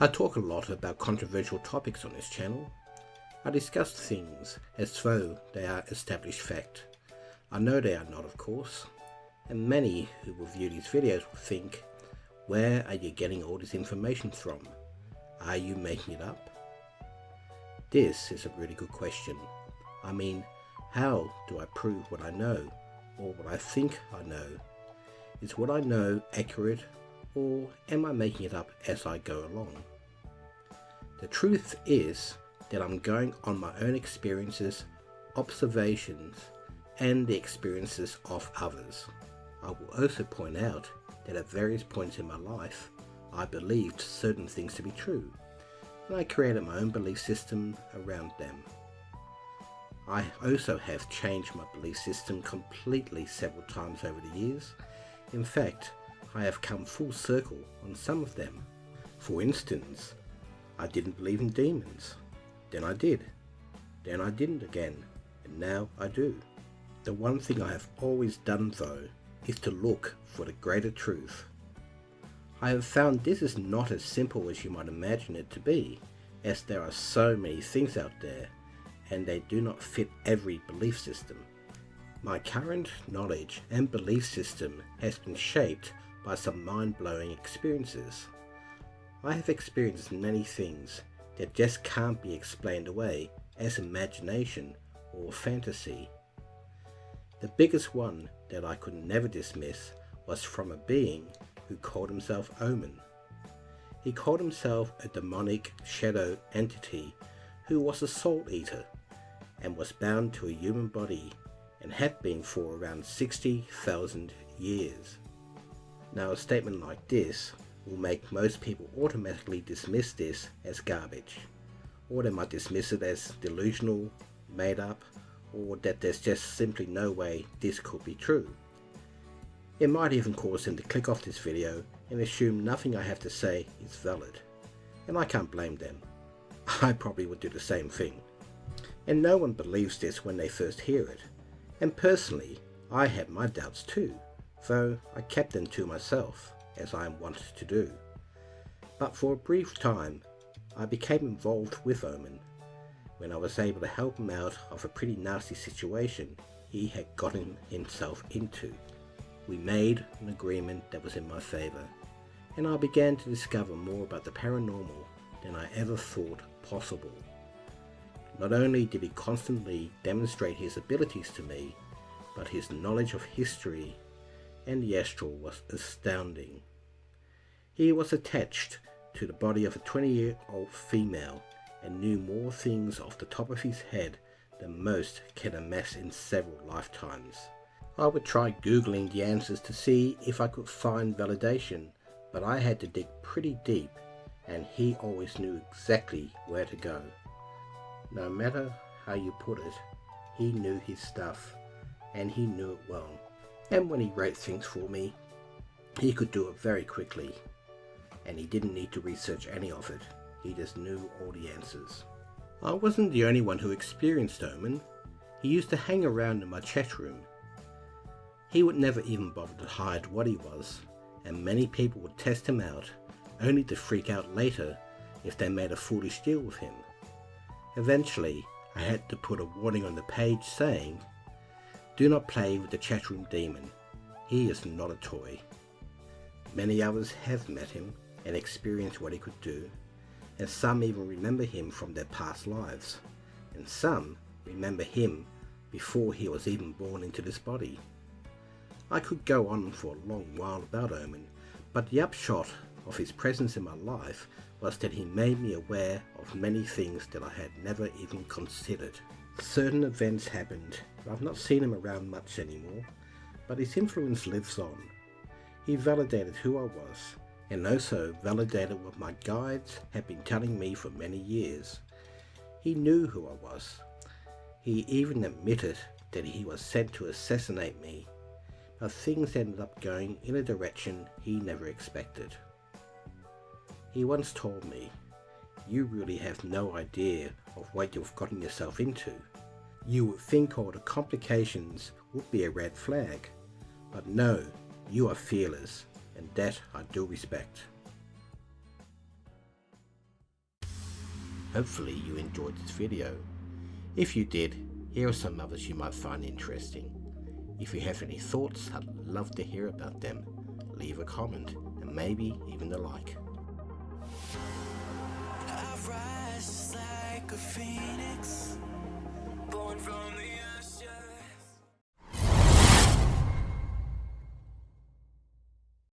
I talk a lot about controversial topics on this channel. I discuss things as though they are established fact. I know they are not, of course, and many who will view these videos will think, where are you getting all this information from? Are you making it up? This is a really good question. I mean, how do I prove what I know, or what I think I know? Is what I know accurate, or am I making it up as I go along? The truth is that I'm going on my own experiences, observations, and the experiences of others. I will also point out that at various points in my life, I believed certain things to be true, and I created my own belief system around them. I also have changed my belief system completely several times over the years. In fact, I have come full circle on some of them. For instance, I didn't believe in demons. Then I did. Then I didn't again, and now I do. The one thing I have always done though is to look for the greater truth. I have found this is not as simple as you might imagine it to be, as there are so many things out there, and they do not fit every belief system. My current knowledge and belief system has been shaped by some mind-blowing experiences. I have experienced many things that just can't be explained away as imagination or fantasy. The biggest one that I could never dismiss was from a being who called himself Omen. He called himself a demonic shadow entity who was a soul eater and was bound to a human body and had been for around 60,000 years. Now, a statement like this will make most people automatically dismiss this as garbage, or they might dismiss it as delusional, made up, or that there's just simply no way this could be true. It might even cause them to click off this video and assume nothing I have to say is valid, and I can't blame them. I probably would do the same thing. And no one believes this when they first hear it, and personally I had my doubts too, though I kept them to myself, as I am wont to do. But for a brief time I became involved with Omen when I was able to help him out of a pretty nasty situation he had gotten himself into. We made an agreement that was in my favour, and I began to discover more about the paranormal than I ever thought possible. Not only did he constantly demonstrate his abilities to me, but his knowledge of history and the astral was astounding. He was attached to the body of a 20-year-old female and knew more things off the top of his head than most can amass in several lifetimes. I would try googling the answers to see if I could find validation, but I had to dig pretty deep, and he always knew exactly where to go. No matter how you put it, he knew his stuff, and he knew it well. And when he wrote things for me, he could do it very quickly, and he didn't need to research any of it. He just knew all the answers. I wasn't the only one who experienced Omen. He used to hang around in my chat room. He would never even bother to hide what he was, and many people would test him out, only to freak out later if they made a foolish deal with him. Eventually, I had to put a warning on the page saying, "Do not play with the chatroom demon. He is not a toy." Many others have met him and experienced what he could do, and some even remember him from their past lives, and some remember him before he was even born into this body. I could go on for a long while about Omen, but the upshot of his presence in my life was that he made me aware of many things that I had never even considered. Certain events happened. I've not seen him around much anymore, but his influence lives on. He validated who I was, and also validated what my guides had been telling me for many years. He knew who I was. He even admitted that he was sent to assassinate me, but things ended up going in a direction he never expected. He once told me, "You really have no idea of what you've gotten yourself into. You would think all the complications would be a red flag, but no, you are fearless, and that I do respect." Hopefully you enjoyed this video. If you did, here are some others you might find interesting. If you have any thoughts, I'd love to hear about them. Leave a comment and maybe even a like. I rise like a phoenix.